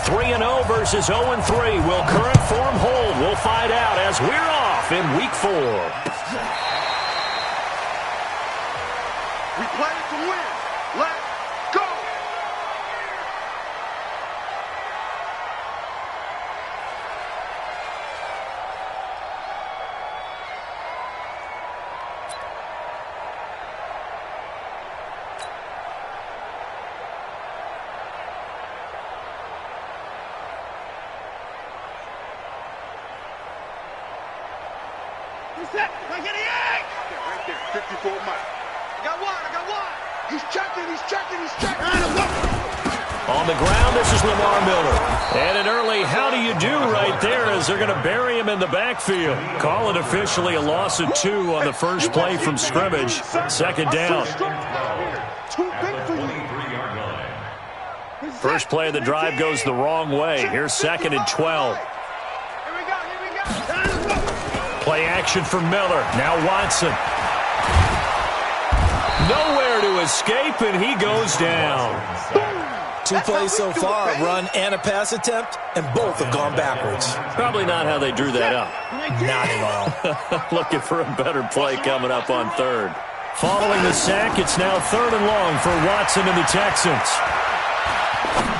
3-0 versus 0-3. Will current form hold? We'll find out as we're off in Week 4. We play to win. Let's go! Set. Right here, Right there, 54 Mike. I got one. He's checking. On the ground, this is Lamar Miller. And an early how do you do right there as they're going to bury him in the backfield. Call it officially a loss of 2 on the first play from scrimmage. Second down. First play of the drive goes the wrong way. Here's 2nd and 12. Here we go. Play action for Miller. Now Watson. Nowhere to escape, and he goes down. 2 plays so far, a run and a pass attempt, and both have gone backwards. Probably not how they drew that up. Not at all. Looking for a better play coming up on 3rd. Following the sack, it's now 3rd and long for Watson and the Texans.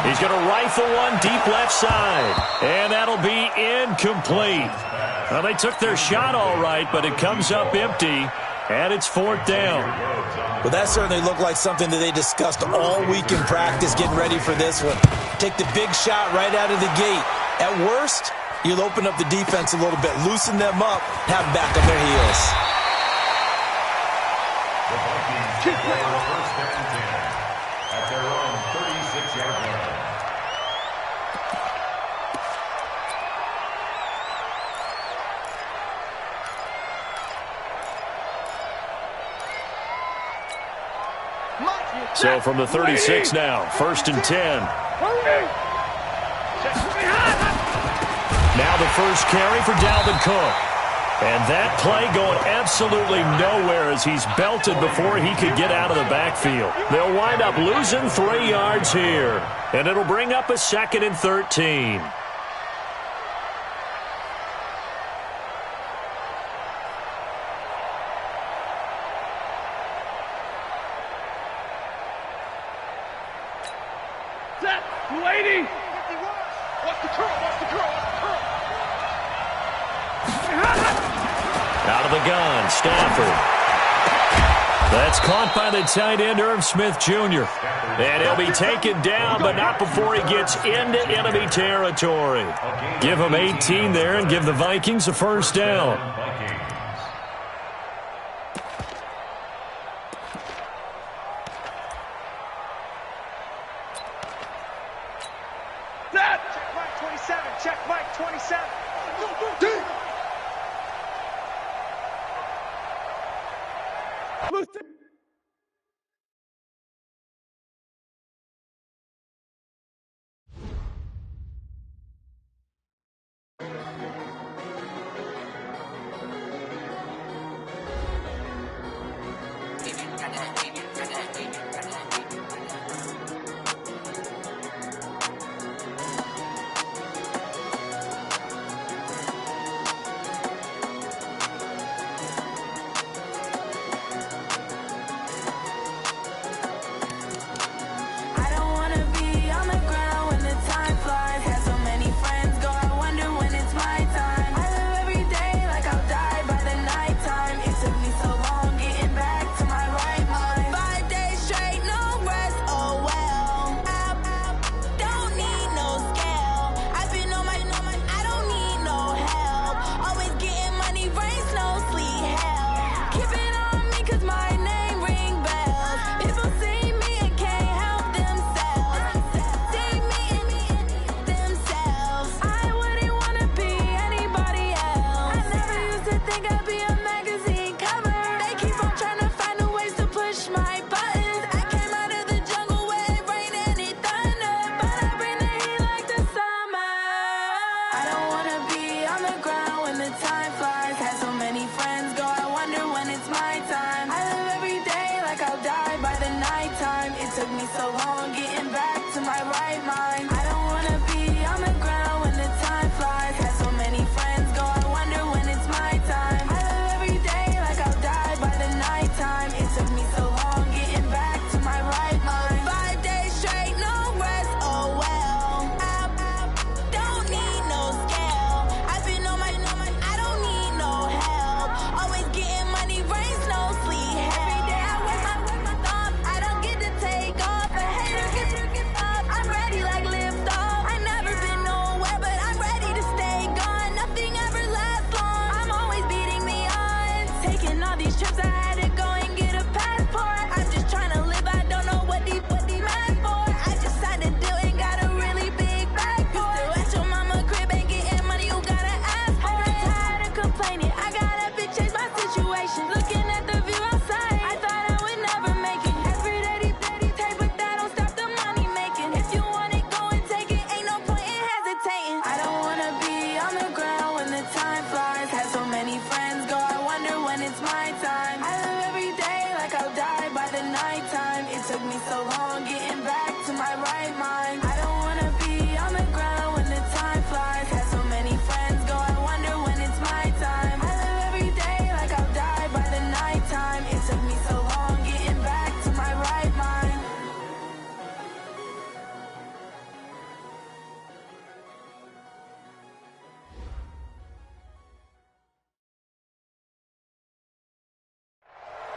He's going to rifle one deep left side, and that'll be incomplete. Well, they took their shot all right, but it comes up empty, and it's 4th down. Well, that certainly looked like something that they discussed all week in practice, getting ready for this one. Take the big shot right out of the gate. At worst, you'll open up the defense a little bit, loosen them up, have them back on their heels. The Vikings kick first down and 10 at their own 36-yard line. So from the 36 now, 1st and 10. Now the first carry for Dalvin Cook. And that play going absolutely nowhere as he's belted before he could get out of the backfield. They'll wind up losing 3 yards here. And it'll bring up a 2nd and 13. Set. 280. Watch the curl. Out of the gun, Stafford. That's caught by the tight end, Irv Smith Jr. And he'll be taken down, but not before he gets into enemy territory. Give him 18 there and give the Vikings a first down. Set. Check Mike 27. Check Mike 27. Listen.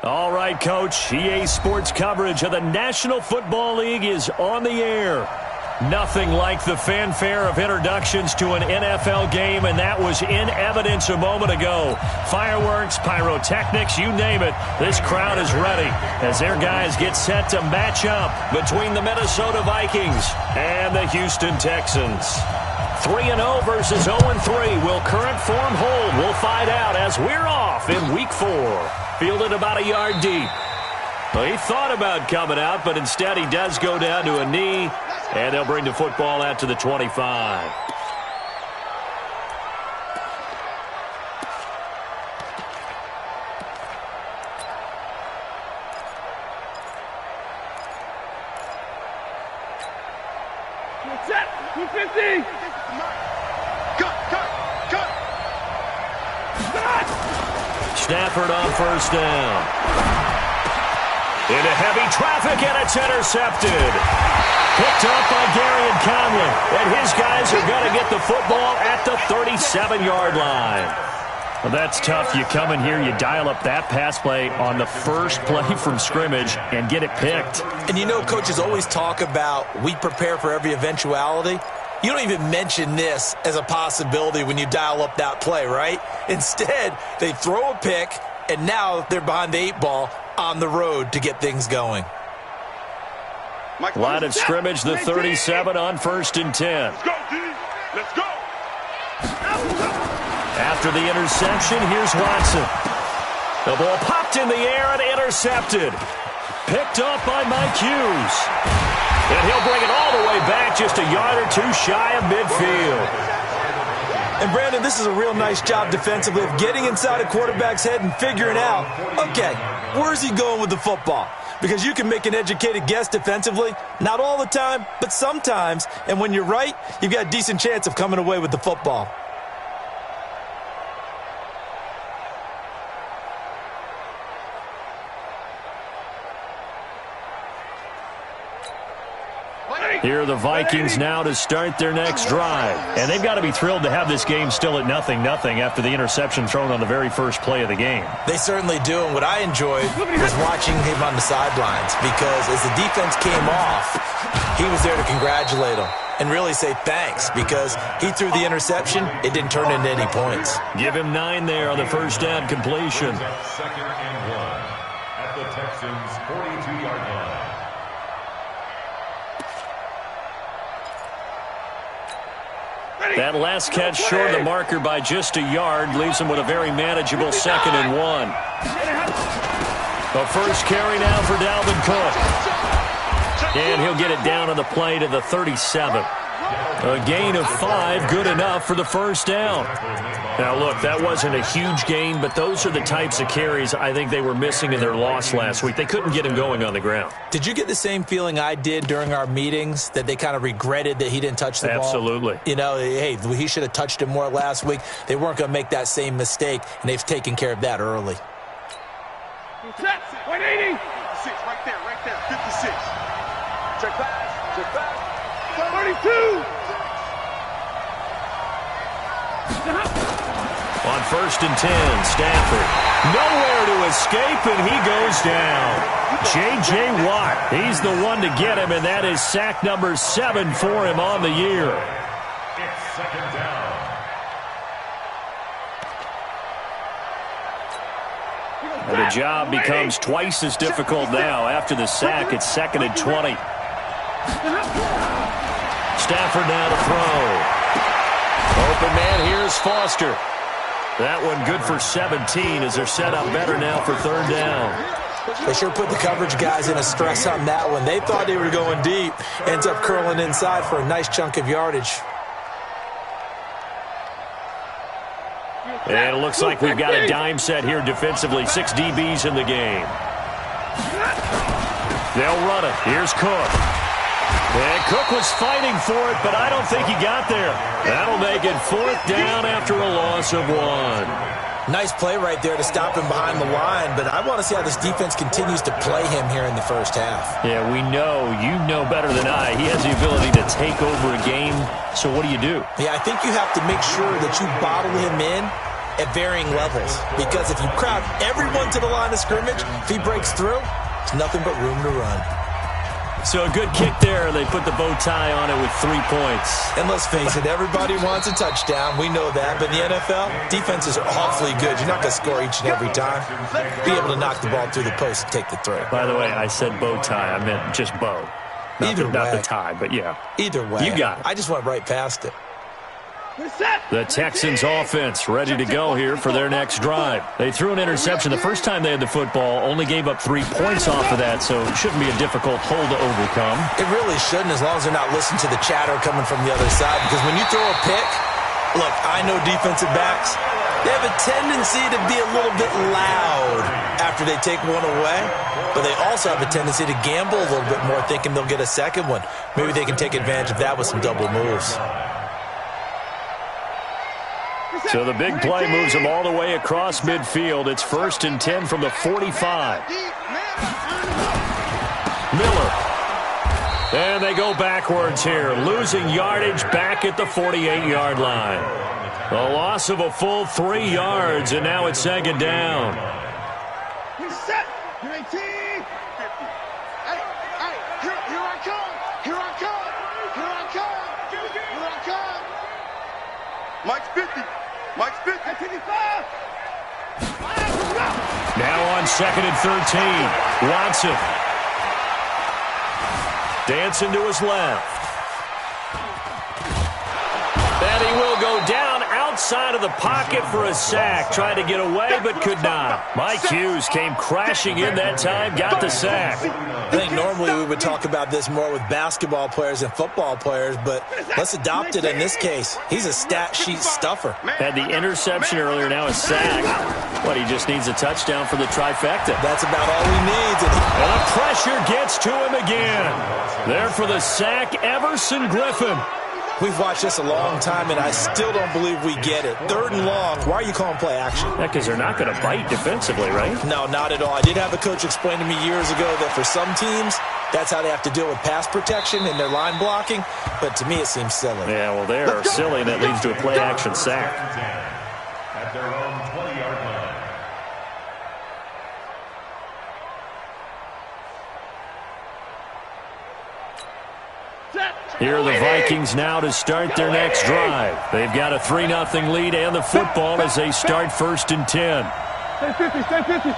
All right, Coach. EA Sports coverage of the National Football League is on the air. Nothing like the fanfare of introductions to an NFL game, and that was in evidence a moment ago. Fireworks, pyrotechnics, you name it. This crowd is ready as their guys get set to match up between the Minnesota Vikings and the Houston Texans. 3-0 versus 0-3. Will current form hold? We'll find out as we're off in Week 4. Fielded about a yard deep. Well, he thought about coming out, but instead he does go down to a knee, and they'll bring the football out to the 25. Set. 250. Cut. Stafford on first down. Into heavy traffic, and it's intercepted. Picked up by Gary and Conley. And his guys are going to get the football at the 37-yard line. Well, that's tough. You come in here, you dial up that pass play on the first play from scrimmage and get it picked. And you know, coaches always talk about we prepare for every eventuality. You don't even mention this as a possibility when you dial up that play, right? Instead, they throw a pick, and now they're behind the 8 ball on the road to get things going. Line of scrimmage, the 37 on 1st and 10. Let's go, D. Let's go. After the interception, here's Watson. The ball popped in the air and intercepted. Picked up by Mike Hughes. And he'll bring it all the way back just a yard or two shy of midfield. And, Brandon, this is a real nice job defensively of getting inside a quarterback's head and figuring out, okay, where's he going with the football? Because you can make an educated guess defensively, not all the time, but sometimes. And when you're right, you've got a decent chance of coming away with the football. Here are the Vikings now to start their next drive. And they've got to be thrilled to have this game still at 0-0 after the interception thrown on the very first play of the game. They certainly do, and what I enjoyed was watching him on the sidelines because as the defense came off, he was there to congratulate them and really say thanks because he threw the interception. It didn't turn into any points. Give him 9 there on the first down completion. 2nd and 1 at the Texans' 42-yard line. That last catch short of the marker by just a yard leaves him with a very manageable 2nd and 1. The first carry now for Dalvin Cook. And he'll get it down on the play to the 37. A gain of 5, good enough for the first down. Now, look, that wasn't a huge gain, but those are the types of carries I think they were missing in their loss last week. They couldn't get him going on the ground. Did you get the same feeling I did during our meetings, that they kind of regretted that he didn't touch the ball? Absolutely. You know, hey, he should have touched it more last week. They weren't going to make that same mistake, and they've taken care of that early. Set. 180. 56, right there, 56. Check pass. 32. On 1st and 10, Stafford. Nowhere to escape, and he goes down. J.J. Watt, he's the one to get him, and that is sack number 7 for him on the year. It's 2nd down. And the job becomes twice as difficult now. After the sack, it's 2nd and 20. Stafford now to throw. Open man, here's Foster. That one good for 17 as they're set up better now for 3rd down. They sure put the coverage guys in a stress on that one. They thought they were going deep. Ends up curling inside for a nice chunk of yardage. And it looks like we've got a dime set here defensively. 6 DBs in the game. They'll run it. Here's Cook. And Cook was fighting for it, but I don't think he got there. That'll make it 4th down after a loss of 1. Nice play right there to stop him behind the line, but I want to see how this defense continues to play him here in the first half. Yeah, we know. You know better than I. He has the ability to take over a game, so what do you do? Yeah, I think you have to make sure that you bottle him in at varying levels. Because if you crowd everyone to the line of scrimmage, if he breaks through, there's nothing but room to run. So a good kick there. They put the bow tie on it with 3 points. And let's face it, everybody wants a touchdown. We know that. But in the NFL, defenses are awfully good. You're not going to score each and every time. Be able to knock the ball through the post and take the throw. By the way, I said bow tie. I meant just bow. Not the tie, but yeah. Either way. You got it. I just went right past it. The Texans offense ready to go here for their next drive. They threw an interception the first time they had the football, only gave up 3 points off of that, so it shouldn't be a difficult hole to overcome. It really shouldn't, as long as they're not listening to the chatter coming from the other side, because when you throw a pick, look, I know defensive backs, they have a tendency to be a little bit loud after they take one away, but they also have a tendency to gamble a little bit more, thinking they'll get a second one. Maybe they can take advantage of that with some double moves. So the big play moves them all the way across midfield. It's 1st and 10 from the 45. Miller. And they go backwards here, losing yardage back at the 48-yard line. A loss of a full 3 yards, and now it's 2nd down. You're set. You're 18. Hey, here I come. Here I come. Here I come. Here I come. Mike's 50. Mike's 50. 55. Now on 2nd and 13. Watson. Dancing to his left. And he will go down outside of the pocket for a sack. Tried to get away, but could not. Mike Hughes came crashing in that time, got the sack. I think normally we would talk about this more with basketball players and football players, but let's adopt it in this case. He's a stat sheet stuffer. Had the interception earlier, now a sack. What, he just needs a touchdown for the trifecta. That's about all he needs. And the pressure gets to him again. There for the sack, Everson Griffin. We've watched this a long time, and I still don't believe we get it. 3rd and long. Why are you calling play action? Yeah, because they're not going to bite defensively, right? No, not at all. I did have a coach explain to me years ago that for some teams, that's how they have to deal with pass protection and their line blocking. But to me, it seems silly. Yeah, well, they are silly, and that leads to a play action sack. At their own 20-yard line. Here are the Vikings now to start their next drive. They've got a 3-0 lead and the football as they start 1st and 10. Stay 50. Stay 50.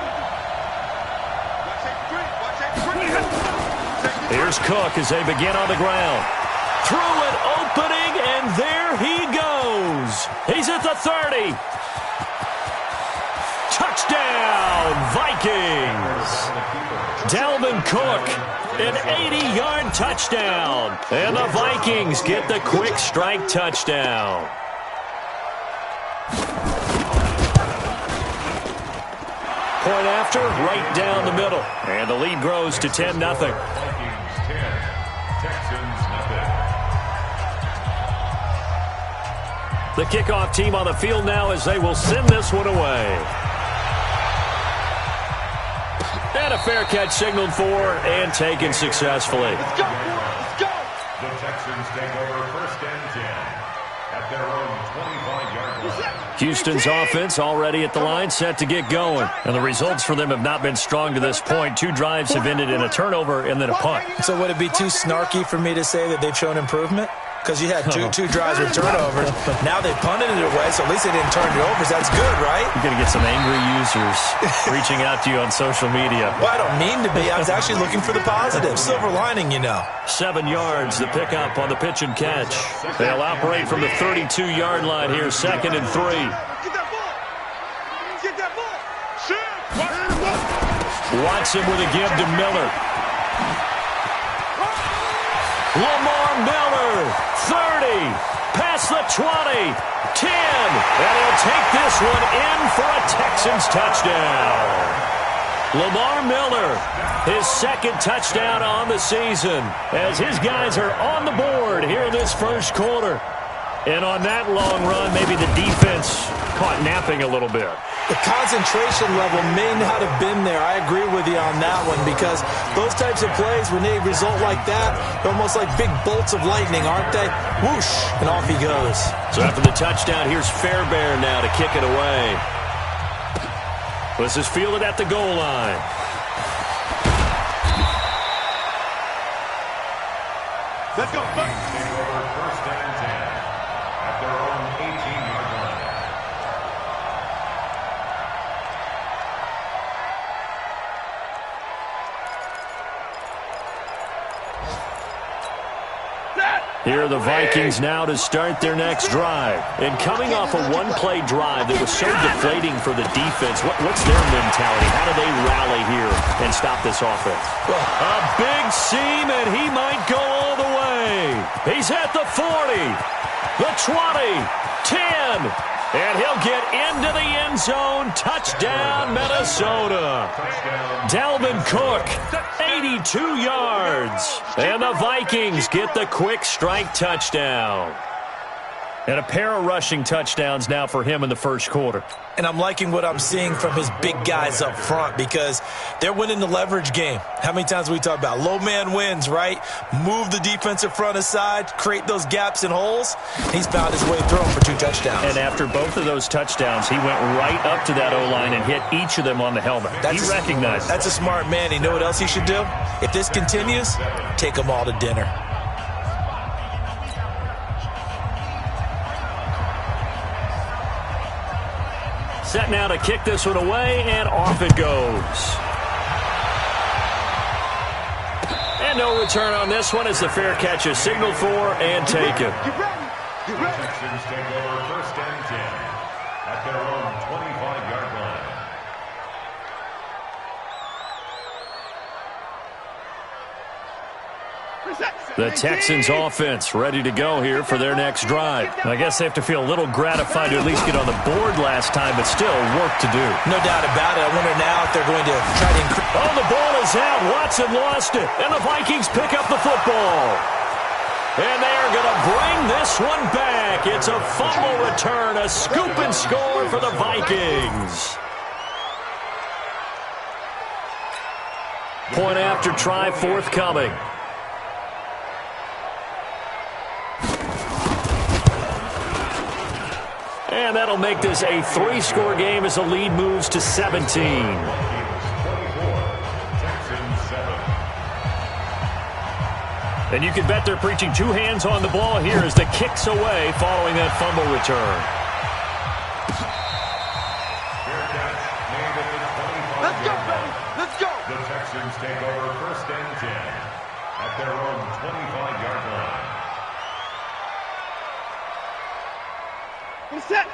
Here's Cook as they begin on the ground. Through an opening, and there he goes. He's at the 30. Touchdown, Vikings. Dalvin Cook, an 80-yard touchdown. And the Vikings get the quick strike touchdown. Point after, right down the middle. And the lead grows to 10-0. Vikings 10, Texans nothing. The kickoff team on the field now as they will send this one away. And a fair catch signaled for and taken successfully. Let's go. Let's go. The Texans take over 1st and 10 at their own 25-yard line. Houston's offense already at the line, set to get going. And the results for them have not been strong to this point. 2 drives have ended in a turnover and then a punt. So would it be too snarky for me to say that they've shown improvement? Because you had two drives with turnovers. Now they punted it away, so at least they didn't turn it over. So that's good, right? You're going to get some angry users reaching out to you on social media. Well, I don't mean to be. I was actually looking for the positive. Silver lining, you know. 7 yards, the pickup on the pitch and catch. They'll operate from the 32-yard line here, 2nd and 3. Get that ball. Get that ball. Watson with a give to Miller. Lamar Miller, 30, past the 20, 10, and he'll take this one in for a Texans touchdown. Lamar Miller, his 2nd touchdown on the season, as his guys are on the board here in this 1st quarter. And on that long run, maybe the defense caught napping a little bit. The concentration level may not have been there. I agree with you on that one because those types of plays, when they result like that, they're almost like big bolts of lightning, aren't they? Whoosh, and off he goes. So after the touchdown, here's Fairbairn now to kick it away. This is fielded at the goal line. Let's go. Take over first and 10 at their own 18-yard line. Here are the Vikings now to start their next drive. And coming off a one-play drive that was so deflating for the defense, what's their mentality? How do they rally here and stop this offense? A big seam, and he might go all the way. He's at the 40, the 20, 10, and he'll get into the end zone. Touchdown, Minnesota. Dalvin Cook, 82 yards. And the Vikings get the quick strike touchdown. And a pair of rushing touchdowns now for him in the first quarter. And I'm liking what I'm seeing from his big guys up front because they're winning the leverage game. How many times we talk about low man wins, right? Move the defensive front aside, create those gaps and holes. He's found his way through them for 2 touchdowns. And after both of those touchdowns, he went right up to that O-line and hit each of them on the helmet. He recognized it. That's a smart man. You know what else he should do? If this continues, take them all to dinner. Set now to kick this one away, and off it goes. And no return on this one as the fair catch is signaled for and taken. The Texans take over first and 10 at their own 25-yard line. The Texans offense ready to go here for their next drive. I guess they have to feel a little gratified to at least get on the board last time, but still work to do. No doubt about it. I wonder now if they're going to try to increase. Oh, the ball is out. Watson lost it, and the Vikings pick up the football. And they are going to bring this one back. It's a fumble return, a scoop and score for the Vikings. Point after try forthcoming. And that'll make this a 3-score game as the lead moves to 17. And you can bet they're preaching 2 hands on the ball here as the kick's away following that fumble return. Let's go, baby. Let's go. The Texans take over first and 10 at their own 25-yard line.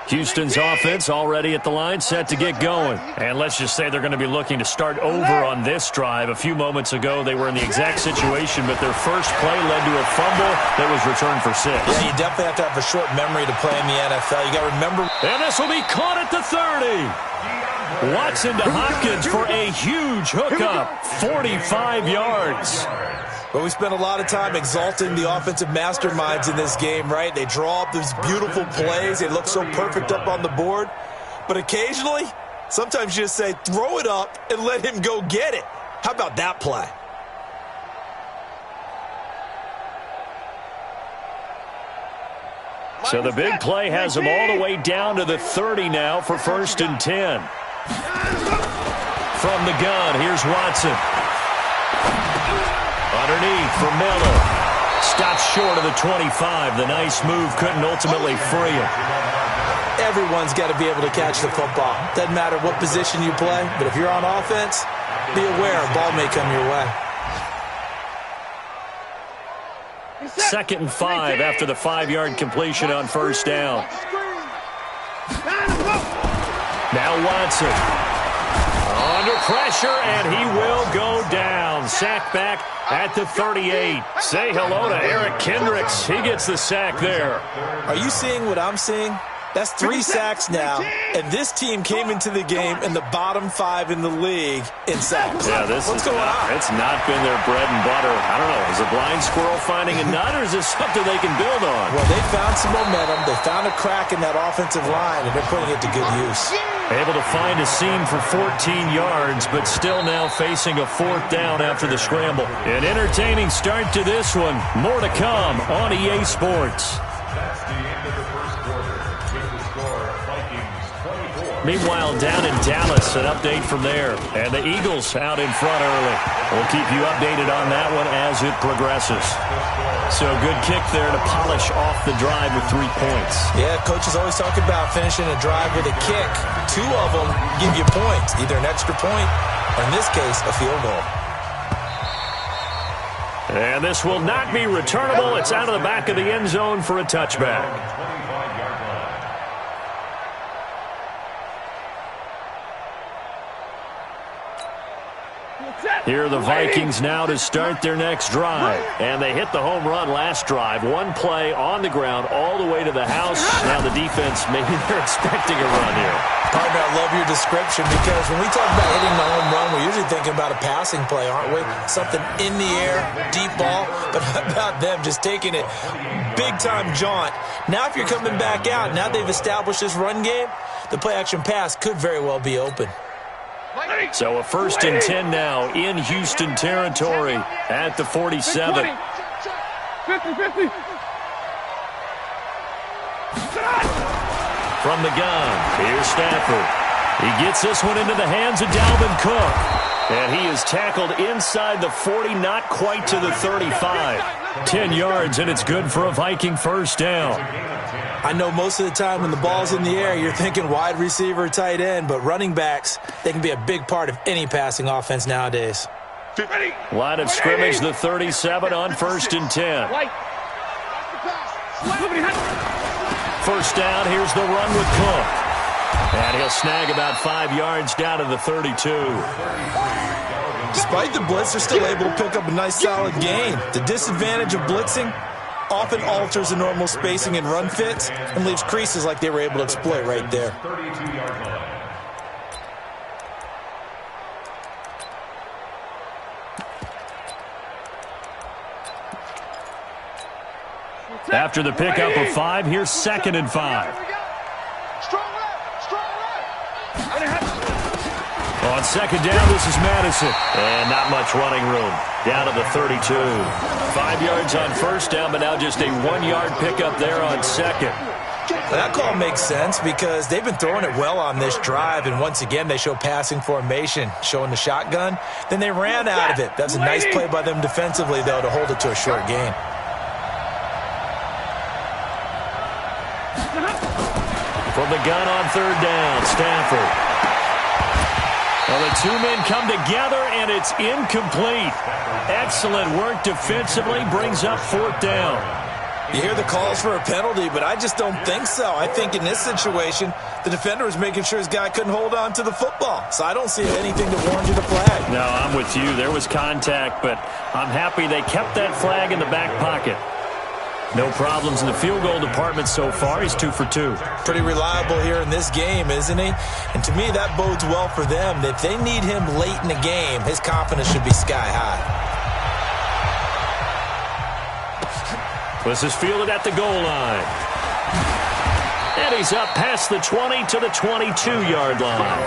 Houston's offense already at the line, set to get going. And let's just say they're going to be looking to start over on this drive. A few moments ago, they were in the exact situation, but their first play led to a fumble that was returned for 6. Yeah, you definitely have to have a short memory to play in the NFL. You got to remember. And this will be caught at the 30. Watson to Hopkins for a huge hookup, 45 yards. But we spent a lot of time exalting the offensive masterminds in this game, right? They draw up these beautiful plays. They look so perfect up on the board. But occasionally, sometimes you just say, throw it up and let him go get it. How about that play? So the big play has them all the way down to the 30 now for first and 10. From the gun, here's Watson. Underneath for Miller. Stops short of the 25. The nice move couldn't ultimately free him. Everyone's got to be able to catch the football. Doesn't matter what position you play, but if you're on offense, be aware a ball may come your way. 2nd and 5 after the 5-yard completion on first down. Now Watson. Under pressure, and he will go down. Sack back at the 38. Say hello to Eric Kendricks. He gets the sack there. Are you seeing what I'm seeing? That's 3 sacks now, and this team came into the game in the bottom 5 in the league in sacks. Yeah, What's going on? It's not been their bread and butter. I don't know. Is a blind squirrel finding a nut, or is this something they can build on? Well, they found some momentum. They found a crack in that offensive line, and they're putting it to good use. Able to find a seam for 14 yards, but still now facing a 4th down after the scramble. An entertaining start to this one. More to come on EA Sports. That's the end of the first quarter. With the score, Vikings 24. Meanwhile, down in Dallas, an update from there. And the Eagles out in front early. We'll keep you updated on that one as it progresses. So good kick there to polish off the drive with 3 points. Yeah, coaches always talk about finishing a drive with a kick. 2 of them give you points, either an extra point or, in this case, a field goal. And this will not be returnable. It's out of the back of the end zone for a touchback. 25-yard line. Here are the Vikings now to start their next drive. And they hit the home run last drive. 1 play on the ground all the way to the house. Now the defense, maybe they're expecting a run here. Partner, I love your description because when we talk about hitting the home run, we're usually thinking about a passing play, aren't we? Something in the air, deep ball. But how about them just taking it big-time jaunt? Now if you're coming back out, now they've established this run game, the play-action pass could very well be open. So a 1st and 10 now in Houston territory at the 47. 50-50. From the gun, here's Stafford. He gets this one into the hands of Dalvin Cook. And he is tackled inside the 40, not quite to the 35. 10 yards, and it's good for a Viking 1st down. I know most of the time when the ball's in the air, you're thinking wide receiver, tight end, but running backs, they can be a big part of any passing offense nowadays. Line of scrimmage, the 37 on 1st and 10. 1st down, here's the run with Cook. And he'll snag about 5 yards down to the 32. Despite the blitz, they're still able to pick up a nice solid gain. The disadvantage of blitzing often alters the normal spacing and run fits and leaves creases like they were able to exploit right there. 32-yard line. After the pickup of 5, here's 2nd and 5. On 2nd down, this is Madison. And not much running room. Down to the 32. 5 yards on 1st down, but now just a 1-yard pickup there on 2nd. That call makes sense because they've been throwing it well on this drive, and once again they show passing formation, showing the shotgun. Then they ran out of it. That's a nice play by them defensively, though, to hold it to a short gain. From the gun on 3rd down, Stafford. Well, the 2 men come together, and it's incomplete. Excellent work defensively, brings up 4th down. You hear the calls for a penalty, but I just don't think so. I think in this situation, the defender was making sure his guy couldn't hold on to the football. So I don't see anything to warrant you to flag. No, I'm with you. There was contact, but I'm happy they kept that flag in the back pocket. No problems in the field goal department so far. He's 2 for 2. Pretty reliable here in this game, isn't he? And to me, that bodes well for them. If they need him late in the game, his confidence should be sky high. This is fielded at the goal line. And he's up past the 20 to the 22-yard line.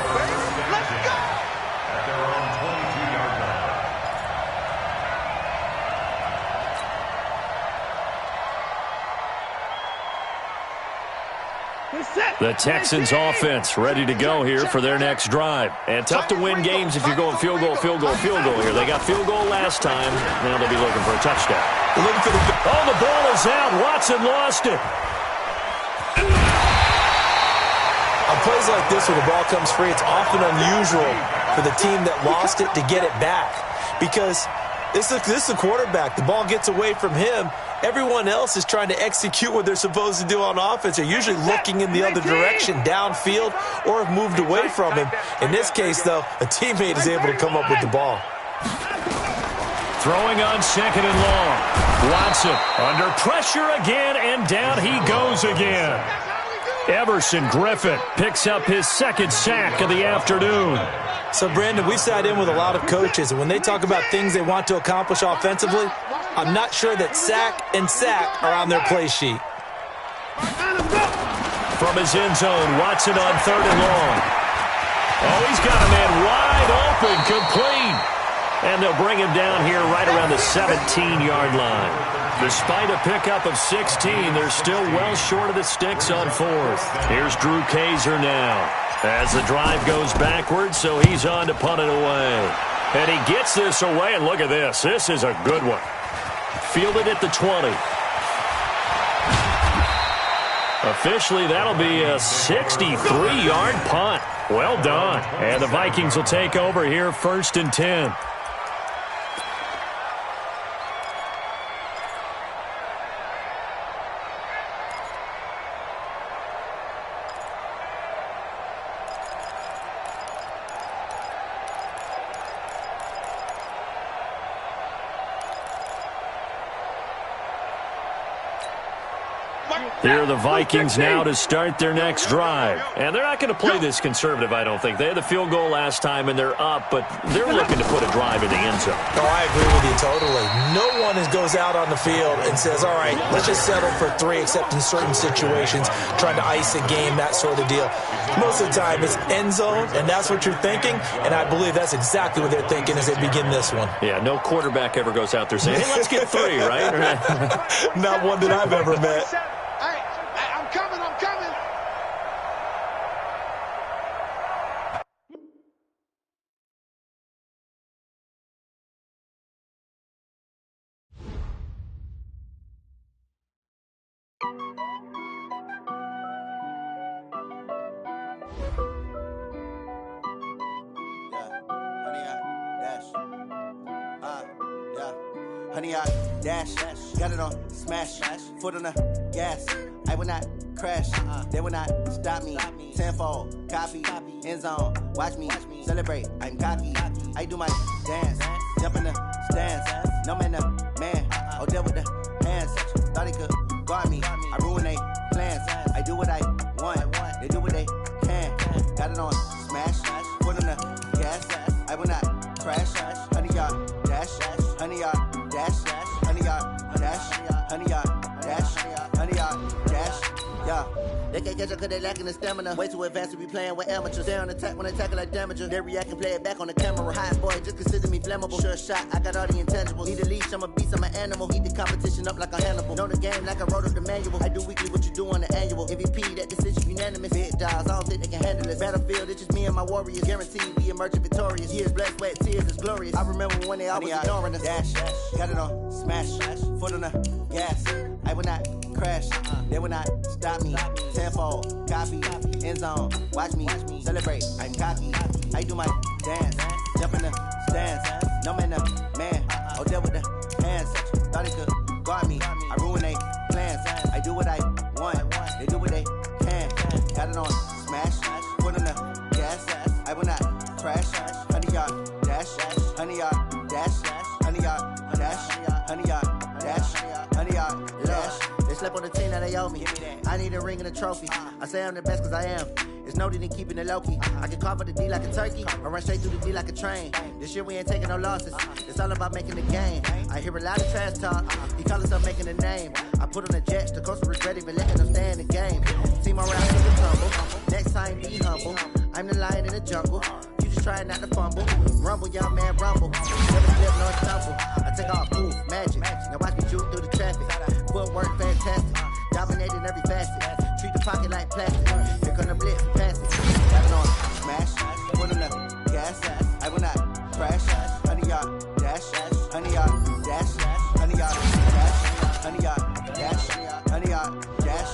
The Texans offense ready to go here for their next drive. And tough to win games if you're going field goal here. They got field goal last time. Now they'll be looking for a touchdown. Oh, the ball is out. Watson lost it. On plays like this where the ball comes free, it's often unusual for the team that lost it to get it back. Because this is the quarterback. The ball gets away from him. Everyone else is trying to execute what they're supposed to do on offense. They're usually looking in the other direction, downfield, or have moved away from him. In this case, though, a teammate is able to come up with the ball. Throwing on 2nd and long. Watson under pressure again, and down he goes again. Everson Griffin picks up his second sack of the afternoon. So, Brandon, we've sat in with a lot of coaches, and when they talk about things they want to accomplish offensively, I'm not sure that sack and sack are on their play sheet. From his end zone, Watson on 3rd and long. Oh, he's got a man wide open, complete. And they'll bring him down here right around the 17-yard line. Despite a pickup of 16, they're still well short of the sticks on 4th. Here's Drew Kaiser now as the drive goes backwards, so he's on to punt it away. And he gets this away, and look at this. This is a good one. Fielded at the 20. Officially, that'll be a 63-yard punt. Well done. And the Vikings will take over here 1st and 10. Here are the Vikings now to start their next drive. And they're not going to play this conservative, I don't think. They had the field goal last time, and they're up, but they're looking to put a drive in the end zone. Oh, I agree with you totally. No one goes out on the field and says, all right, let's just settle for 3, except in certain situations, trying to ice a game, that sort of deal. Most of the time, it's end zone, and that's what you're thinking, and I believe that's exactly what they're thinking as they begin this one. Yeah, no quarterback ever goes out there saying, hey, let's get 3, right? Not one that I've ever met. I'm coming. Honey, I dash, got it on smash, foot on the gas. I will not crash, they will not stop me. Tenfold, copy, end zone, watch me celebrate. I'm cocky, I do my dance, jump in the stands. No man, man, oh, there with the hands. Thought he could guard me, I ruin they plans. I do what I want, they do what they can. Got it on smash, foot on the gas. I will not crash, honey, y'all dash, honey, y'all dash, honey, y'all dash, honey, y'all dash, honey, y'all dash, yeah. They can't catch up cause they lacking the stamina. Way too advanced to be playing with amateurs. Stay on attack when they tackle like damager. They react and play it back on the camera. Hot boy, just consider me flammable. Sure shot, I got all the intangibles. Need a leash, I'm a beast, I'm an animal. Eat the competition up like a Hannibal. Know the game like I wrote up the manual. I do weekly what you do on the annual. MVP, that decision unanimous. Big dogs, I don't think they can handle this. Battlefield, it's just me and my warriors. Guaranteed we emerging victorious. Years, blood, sweat, tears, it's glorious. I remember when they always ignoring us. Dash, got it on smash, foot on the gas. I will not crash, they will not stop me. Tenfold, copy, end zone, watch me celebrate. I'm cocky, I do my dance, jump in the stands. No man, oh, there with the hands. Thought he could guard me, I ruin they plans. I do what I want, they do what they can. Got it on smash, foot on the gas. I will not crash, honey, y'all dash, honey, y'all dash, honey, y'all dash, honey, y'all dash, honey, y'all dash. They slept on the team that they owe me. I need a ring and a trophy. I say I'm the best cause I am. It's noted in keeping it low-key. I can carve up the D like a turkey or run straight through the D like a train. This year we ain't taking no losses. It's all about making the game. I hear a lot of trash talk. He call himself making a name. I put on the jets. The coaster is ready, but letting them stay in the game. Team around to the tumble. Next time be humble. I'm the lion in the jungle. You just try not to fumble. Rumble, young man, rumble. Never slip nor stumble. I take off, move, magic. Now watch me shoot through the traffic. Footwork fantastic. Dominating every facet. Treat the pocket like plastic. Here come the blitz, pass it. Got it on smash, foot on the gas. I will not crash. Honey, y'all dash, honey, y'all dash, honey, y'all dash, honey, y'all dash, honey, y'all dash.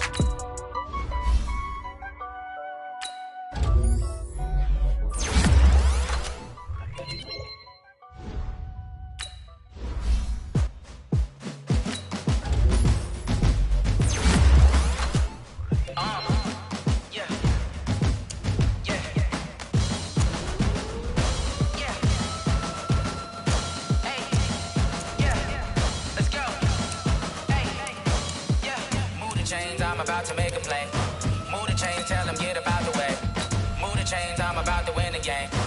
I'm about to make a play. Move the chains, tell them get up out the way. Move the chains, I'm about to win the game.